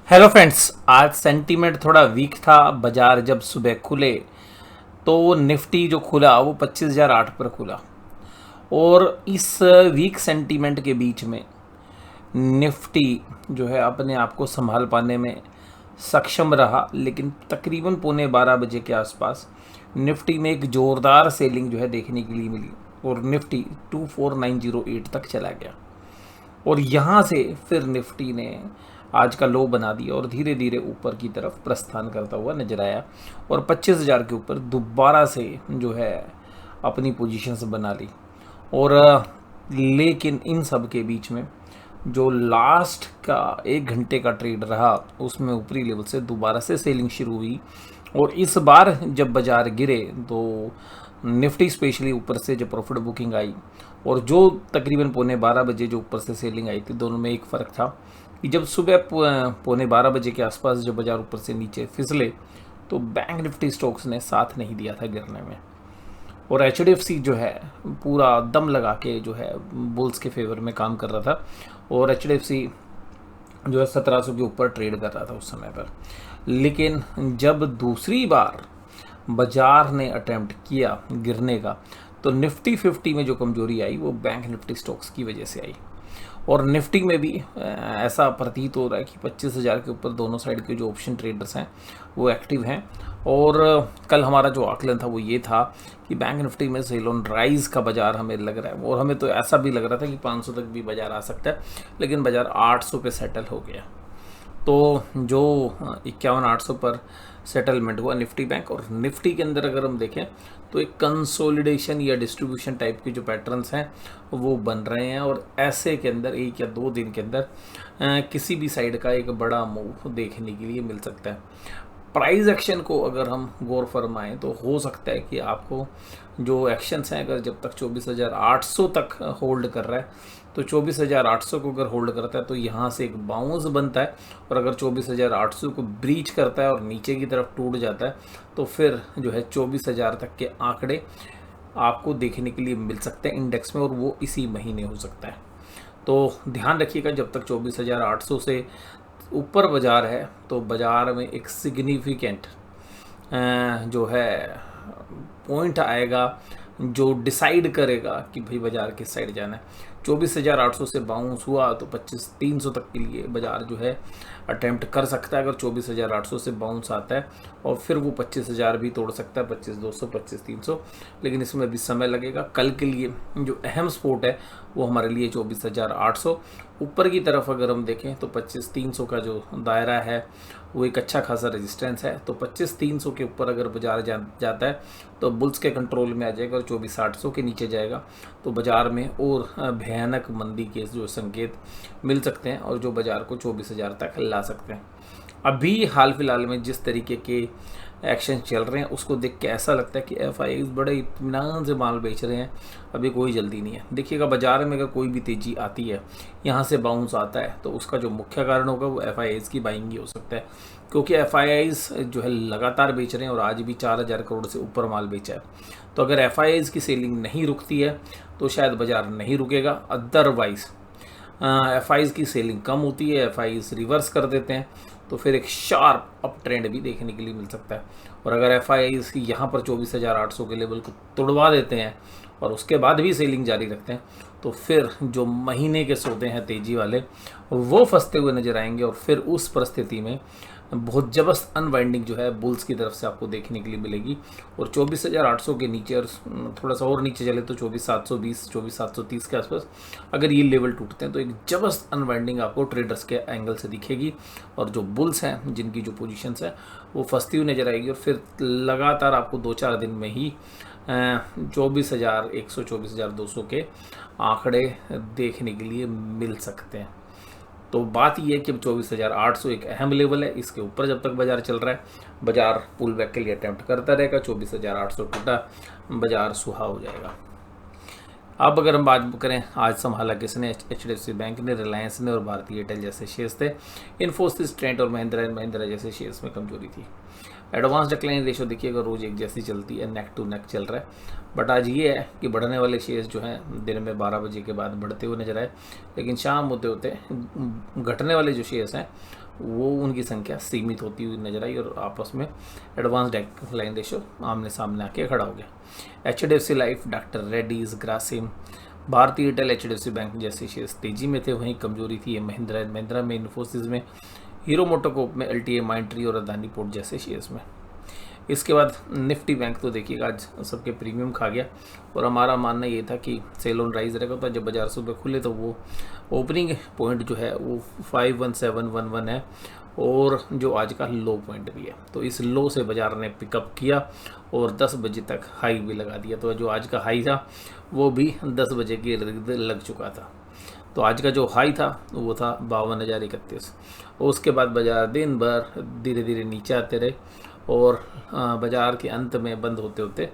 Hello friends, आज sentiment थोड़ा week था। बाजार जब सुबह खुले तो निफ्टी जो खुला वो 25,008 पर खुला। और इस वीक सेंटीमेंट के बीच में निफ्टी जो है अपने आप को संभाल पाने में सक्षम रहा, लेकिन तकरीबन पौने 12 बजे के आसपास निफ्टी में एक ज़ोरदार सेलिंग जो है देखने के लिए मिली और निफ्टी 24908 तक चला गया। और यहाँ से फिर निफ्टी ने आज का लो बना दिया और धीरे धीरे ऊपर की तरफ प्रस्थान करता हुआ नजर आया और 25,000 के ऊपर दोबारा से जो है अपनी पोजीशंस बना ली। और लेकिन इन सब के बीच में जो लास्ट का 1 घंटे का ट्रेड रहा उसमें ऊपरी लेवल से दोबारा से सेलिंग शुरू हुई। और इस बार जब बाजार गिरे तो निफ्टी स्पेशली ऊपर से जब प्रॉफिट बुकिंग आई और जो तकरीबन पौने 12 बजे जो ऊपर से सेलिंग आई थी, दोनों में एक फ़र्क था कि जब सुबह पौने 12 बजे के आसपास जब बाजार ऊपर से नीचे फिसले तो बैंक निफ्टी स्टॉक्स ने साथ नहीं दिया था गिरने में। और HDFC जो है पूरा दम लगा के जो है बुल्स के फेवर में काम कर रहा था और HDFC जो है 1700 के ऊपर ट्रेड कर रहा था उस समय पर। लेकिन जब दूसरी बार बाजार ने अटेम्प्ट किया गिरने का तो निफ्टी 50 में जो कमजोरी आई वो बैंक निफ्टी स्टॉक्स की वजह से आई। और निफ्टी में भी ऐसा प्रतीत हो रहा है कि 25,000 के ऊपर दोनों साइड के जो ऑप्शन ट्रेडर्स हैं वो एक्टिव हैं। और कल हमारा जो आकलन था वो ये था कि बैंक निफ्टी में सेल ऑन राइज का बाजार हमें लग रहा है और हमें तो ऐसा भी लग रहा था कि 500 तक भी बाजार आ सकता है, लेकिन बाजार 800 पे सेटल हो गया। तो जो 51,800 पर सेटलमेंट हुआ निफ्टी बैंक। और निफ्टी के अंदर अगर हम देखें तो एक कंसोलिडेशन या डिस्ट्रीब्यूशन टाइप के जो पैटर्न्स हैं वो बन रहे हैं और ऐसे के अंदर 1 या 2 दिन के अंदर किसी भी साइड का एक बड़ा मूव देखने के लिए मिल सकता है। प्राइस एक्शन को अगर हम गौर फरमाएं तो हो सकता है कि आपको जो एक्शंस हैं अगर जब तक 24,800 तक होल्ड कर रहा है तो 24,800 को अगर होल्ड करता है तो यहाँ से एक बाउंस बनता है। और अगर 24,800 को ब्रीच करता है और नीचे की तरफ टूट जाता है तो फिर जो है 24,000 तक के आंकड़े आपको देखने के लिए मिल सकते हैं इंडेक्स में और वो इसी महीने हो सकता है। तो ध्यान रखिएगा, जब तक 24,800 से ऊपर बाजार है तो बाजार में एक सिग्निफिकेंट जो है पॉइंट आएगा जो डिसाइड करेगा कि भाई बाजार किस साइड जाना है। 24,800 से बाउंस हुआ तो 25,300 तक के लिए बाजार जो है अटेम्प्ट कर सकता है। अगर 24,800 से बाउंस आता है और फिर वो 25,000 भी तोड़ सकता है, 25,200 25,300, लेकिन इसमें भी समय लगेगा। कल के लिए जो अहम स्पोर्ट है वो हमारे लिए 24,800। ऊपर की तरफ अगर हम देखें तो 25,300 का जो दायरा है वो एक अच्छा खासा रेजिस्टेंस है। तो 25,300 के ऊपर अगर बाजार जाता है तो बुल्स के कंट्रोल में आ जाएगा और 24,800 के नीचे जाएगा तो बाजार में और भयानक मंदी के जो संकेत मिल सकते हैं और जो बाजार को 24,000 तक ला सकते हैं। अभी हाल फिलहाल में जिस तरीके के एक्शन चल रहे हैं उसको देख के ऐसा लगता है कि FIs बड़े इत्मीनान से माल बेच रहे हैं, अभी कोई जल्दी नहीं है। देखिएगा बाजार में अगर कोई भी तेज़ी आती है, यहाँ से बाउंस आता है, तो उसका जो मुख्य कारण होगा वो FIs की बाइंग ही हो सकता है, क्योंकि FIs जो है लगातार बेच रहे हैं और आज भी 4,000 करोड़ से ऊपर माल बेचा है। तो अगर FIs की सेलिंग नहीं रुकती है तो शायद बाजार नहीं रुकेगा। अदरवाइज FIs की सेलिंग कम होती है, FIs रिवर्स कर देते हैं तो फिर एक शार्प अप ट्रेंड भी देखने के लिए मिल सकता है। और अगर FIs यहाँ पर 24,800 के लेवल को तोड़वा देते हैं और उसके बाद भी सेलिंग जारी रखते हैं तो फिर जो महीने के सौदे हैं तेज़ी वाले वो फंसते हुए नजर आएंगे और फिर उस परिस्थिति में बहुत ज़बरदस्त अनवाइंडिंग जो है बुल्स की तरफ से आपको देखने के लिए मिलेगी। और 24,800 के नीचे और थोड़ा सा और नीचे चले तो 24,720 24,730 के आसपास अगर ये लेवल टूटते हैं तो एक ज़बरदस्त अनवाइंडिंग आपको ट्रेडर्स के एंगल से दिखेगी और जो बुल्स हैं जिनकी जो पोजीशंस है वो फंसती हुई नजर आएगी और फिर लगातार आपको 2-4 दिन में ही 24,100 24,200 के आंकड़े देखने के लिए मिल सकते हैं। तो बात यह है कि 24,800 एक अहम लेवल है, इसके ऊपर जब तक बाजार चल रहा है बाजार पुल बैक के लिए अटेम्प्ट करता रहेगा। 24,800 टूटा बाजार सुहा हो जाएगा। अब अगर हम बात करें आज संभाला किसने, HDFC बैंक ने, रिलायंस ने और भारतीय एयरटेल जैसे शेयर्स थे। इन्फोसिस, ट्रेंट और महिंद्रा एंड महिंद्रा जैसे शेयर्स में कमजोरी थी। एडवांस डिक्लाइन रेशो देखिएगा रोज एक जैसी चलती है, नेक टू नेक चल रहा है। बट आज ये है कि बढ़ने वाले शेयर्स जो हैं दिन में 12 बजे के बाद बढ़ते हुए नजर आए, लेकिन शाम होते होते घटने वाले जो शेयर्स हैं वो उनकी संख्या सीमित होती हुई नजर आई और आपस में एडवांस डेक्लाइन रेशो आमने सामने आके खड़ा हो गया। HDFC life, doctor Reddy's, Grasim, भारतीय एयरटेल, HDFC बैंक जैसे शेयर्स तेजी में थे। वहीं कमजोरी थी महिंद्रा एंड महिंद्रा में, इन्फोसिस में, हीरो मोटोकॉर्प में, LTI, माइंट्री और अदानी पोर्ट जैसे शेयर्स में। इसके बाद निफ्टी बैंक तो देखिएगा आज सबके प्रीमियम खा गया और हमारा मानना ये था कि सेल ऑन राइज रहेगा। तो जब बाजार सुबह खुले तो वो ओपनिंग पॉइंट जो है वो 51711 है और जो आज का लो पॉइंट भी है। तो इस लो से बाजार ने पिकअप किया और 10 बजे तक हाई भी लगा दिया। तो जो आज का हाई था वो भी 10 बजे के इर्द लग चुका था। तो आज का जो हाई था वो था 52,031 और उसके बाद बाजार दिन भर धीरे धीरे नीचे आते रहे और बाजार के अंत में बंद होते होते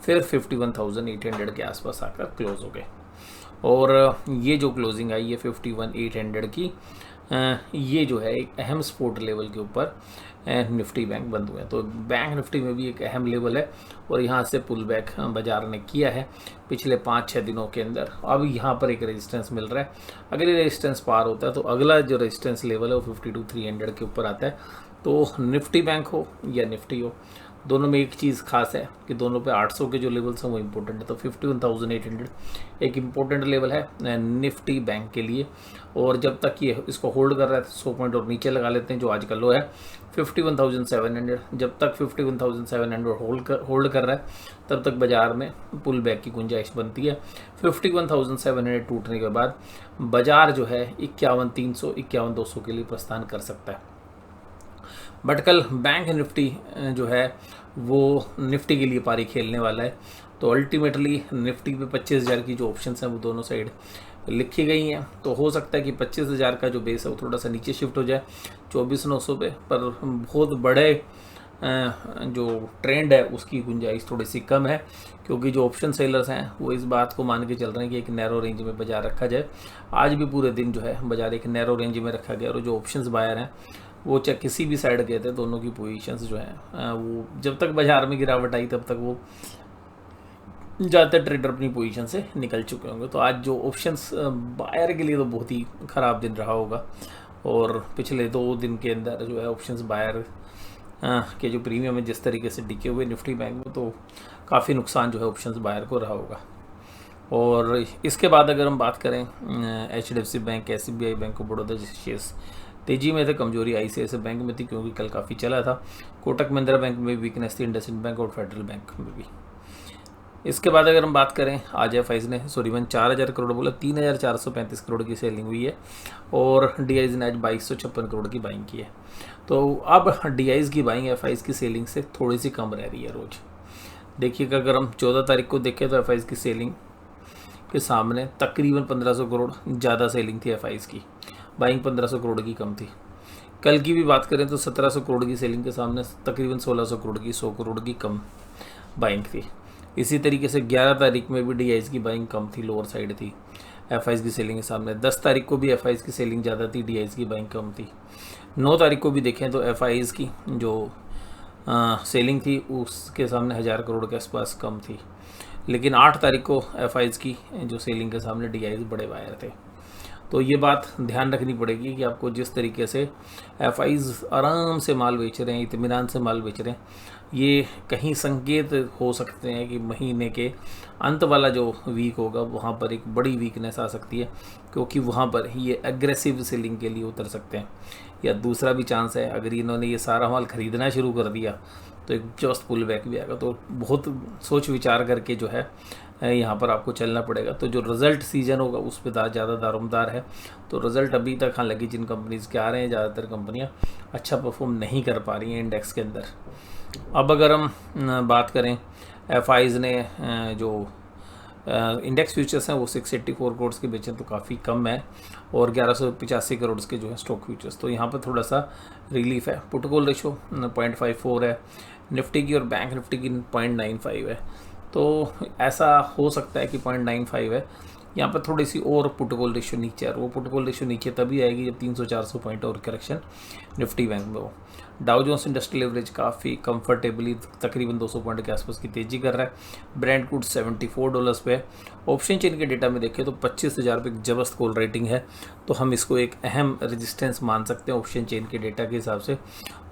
फिर 51,800 के आसपास आकर क्लोज हो गए। और ये जो क्लोजिंग आई है 51,800 की, ये जो है एक अहम सपोर्ट लेवल के ऊपर निफ्टी बैंक बंद हुए हैं। तो बैंक निफ्टी में भी एक अहम लेवल है और यहाँ से पुल बैक बाजार ने किया है पिछले 5-6 दिनों के अंदर। अब यहाँ पर एक रेजिस्टेंस मिल रहा है। अगर ये रेजिस्टेंस पार होता है तो अगला जो रेजिस्टेंस लेवल है वो 52,300 के ऊपर आता है। तो निफ्टी बैंक हो या निफ्टी हो, दोनों में एक चीज़ खास है कि दोनों पे 800 के जो लेवल्स हैं वो इम्पोर्टेंट है। तो 51,800 एक इम्पोर्टेंट लेवल है निफ्टी बैंक के लिए। और जब तक ये इसको होल्ड कर रहा है तो 100 पॉइंट और नीचे लगा लेते हैं, जो आज का लो है 51,700। जब तक 51,700 होल्ड कर रहा है तब तक बाजार में पुल बैक की गुंजाइश बनती है। 51,700 टूटने के बाद बाजार जो है 51,300, 51,200 के लिए प्रस्थान कर सकता है। बट कल बैंक निफ्टी जो है वो निफ्टी के लिए पारी खेलने वाला है। तो अल्टीमेटली निफ्टी पे 25,000 की जो ऑप्शंस हैं वो दोनों साइड लिखी गई हैं। तो हो सकता है कि 25,000 का जो बेस है वो थोड़ा सा नीचे शिफ्ट हो जाए 24,900 पे, पर बहुत बड़े जो ट्रेंड है उसकी गुंजाइश थोड़ी सी कम है, क्योंकि जो ऑप्शन सेलर्स हैं वो इस बात को मान के चल रहे हैं कि एक नैरो रेंज में बाजार रखा जाए। आज भी पूरे दिन जो है बाजार एक नैरो रेंज में रखा गया और जो ऑप्शंस बायर हैं वो चाहे किसी भी साइड गए थे, दोनों की पोजीशंस जो हैं वो जब तक बाजार में गिरावट आई तब तक वो ज़्यादातर ट्रेडर अपनी पोजीशन से निकल चुके होंगे। तो आज जो ऑप्शंस बायर के लिए तो बहुत ही ख़राब दिन रहा होगा और पिछले 2 दिन के अंदर जो है ऑप्शंस बायर के जो प्रीमियम है जिस तरीके से डिके हुए निफ्टी बैंक में, तो काफ़ी नुकसान जो है ऑप्शंस बायर को रहा होगा। और इसके बाद अगर हम बात करें HDFC bank, SBI bank of Baroda जैसे शेयर्स तेजी में थे, कमजोरी ICICI बैंक में थी क्योंकि कल काफ़ी चला था। कोटक महिंद्रा बैंक में वीकनेस थी, इंडसइंड बैंक और फेडरल बैंक में भी। इसके बाद अगर हम बात करें आज FIs ने 4,000 करोड़ बोला, 3,435 करोड़ की सेलिंग हुई है और DIs ने आज 2,256 करोड़ की बाइंग की है। तो अब DIs की बाइंग FIs की सेलिंग से थोड़ी सी कम रह रही है रोज़। देखिएगा अगर हम 14 तारीख को देखें तो FIs की सेलिंग के सामने तकरीबन 1,500 करोड़ ज़्यादा सेलिंग थी FIs की, बाइंग 1,500 करोड़ की कम थी। कल की भी बात करें तो 1,700 करोड़ की सेलिंग के सामने तकरीबन 1,600 करोड़ की 100 करोड़ की कम बाइंग थी। इसी तरीके से 11 तारीख में भी DIs की बाइंग कम थी, लोअर साइड थी FIs की सेलिंग के सामने। 10 तारीख को भी FIs की सेलिंग ज़्यादा थी, DIs की बाइंग कम थी। 9 तारीख को भी देखें तो FIs की जो सेलिंग थी उसके सामने 1,000 करोड़ के आसपास कम थी, लेकिन 8 तारीख को FIs की जो सेलिंग के सामने DIs बड़े बायर थे। तो ये बात ध्यान रखनी पड़ेगी कि आपको जिस तरीके से FIs आराम से माल बेच रहे हैं, इत्मीनान से माल बेच रहे हैं, ये कहीं संकेत हो सकते हैं कि महीने के अंत वाला जो वीक होगा वहाँ पर एक बड़ी वीकनेस आ सकती है, क्योंकि वहाँ पर ये एग्रेसिव सेलिंग के लिए उतर सकते हैं। या दूसरा भी चांस है, अगर इन्होंने ये सारा माल खरीदना शुरू कर दिया तो एक जस्ट पुल बैक भी आएगा। तो बहुत सोच विचार करके जो है यहाँ पर आपको चलना पड़ेगा। तो जो रिज़ल्ट सीजन होगा उस पर ज़्यादा दारोमदार है। तो रिज़ल्ट अभी तक हालांकि जिन कंपनीज़ के आ रहे हैं, ज़्यादातर कंपनियाँ अच्छा परफॉर्म नहीं कर पा रही हैं इंडेक्स के अंदर। अब अगर हम बात करें FIs ने जो इंडेक्स फ्यूचर्स हैं वो 684 करोड़ के बेचे तो काफ़ी कम है और 1,185 करोड़ के जो है स्टॉक फ्यूचर्स। तो यहाँ पर थोड़ा सा रिलीफ है। पुट कॉल रेशो 0.54 है निफ्टी की और बैंक निफ्टी की 0.95 है। तो ऐसा हो सकता है कि 0.95 है यहाँ पर थोड़ी सी और पुट कॉल रेशियो नीचे, और वो पुट कॉल रेशियो नीचे तभी आएगी जब 300-400 पॉइंट और करेक्शन निफ्टी बैंक में हो। डाउ जोन्स इंडस्ट्रियल एवरेज काफ़ी कंफर्टेबली तकरीबन 200 पॉइंट के आसपास की तेजी कर रहा है। ब्रेंट क्रूड $74 पे है। ऑप्शन चेन के डेटा में देखें तो 25,000 पे एक जबरदस्त कॉल रेटिंग है, तो हम इसको एक अहम रेजिस्टेंस मान सकते हैं ऑप्शन चेन के डेटा के हिसाब से।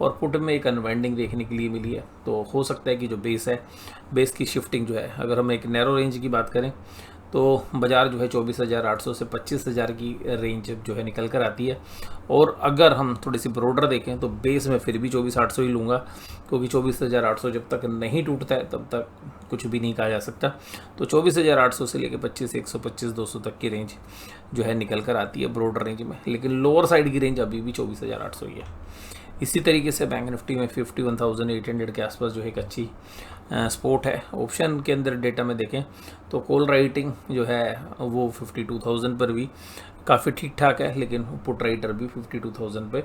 और पुट में एक अनवाइंडिंग देखने के लिए मिली है, तो हो सकता है कि जो बेस है, बेस की शिफ्टिंग जो है, अगर हम एक नैरो रेंज की बात करें तो बाज़ार जो है 24,800 से 25,000 की रेंज जो है निकल कर आती है। और अगर हम थोड़ी सी ब्रॉडर देखें तो बेस में फिर भी 24,800 ही लूँगा, क्योंकि 24,800 जब तक नहीं टूटता है तब तक कुछ भी नहीं कहा जा सकता। तो 24,800 से लेकर 25,125-200 तक की रेंज जो है निकल कर आती है ब्रॉडर रेंज में, लेकिन लोअर साइड की रेंज अभी भी 24,800 ही है। इसी तरीके से बैंक निफ्टी में 51,800 के आसपास जो है एक अच्छी सपोर्ट है। ऑप्शन के अंदर डेटा में देखें तो कॉल राइटिंग जो है वो 52,000 पर भी काफ़ी ठीक ठाक है, लेकिन पुट राइटर भी 52,000 पे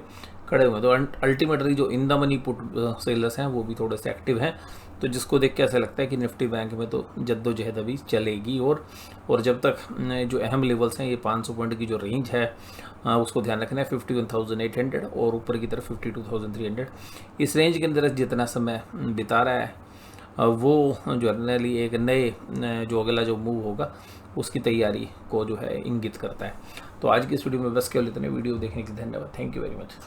खड़े हुए हैं। तो अल्टीमेटली जो in the money put sellers हैं वो भी थोड़े से एक्टिव हैं, तो जिसको देख के ऐसा लगता है कि निफ्टी बैंक में तो जद्दोजहद अभी चलेगी। और जब तक जो अहम लेवल्स हैं, ये 500 पॉइंट की जो रेंज है उसको ध्यान रखना है, 51,800 और ऊपर की तरफ 52,300। इस रेंज के अंदर जितना समय बिता रहा है वो जर्नली एक नए जो अगला जो मूव होगा उसकी तैयारी को जो है इंगित करता है। तो आज की इस वीडियो में बस केवल इतने। वीडियो देखने के लिए धन्यवाद। Thank you very much.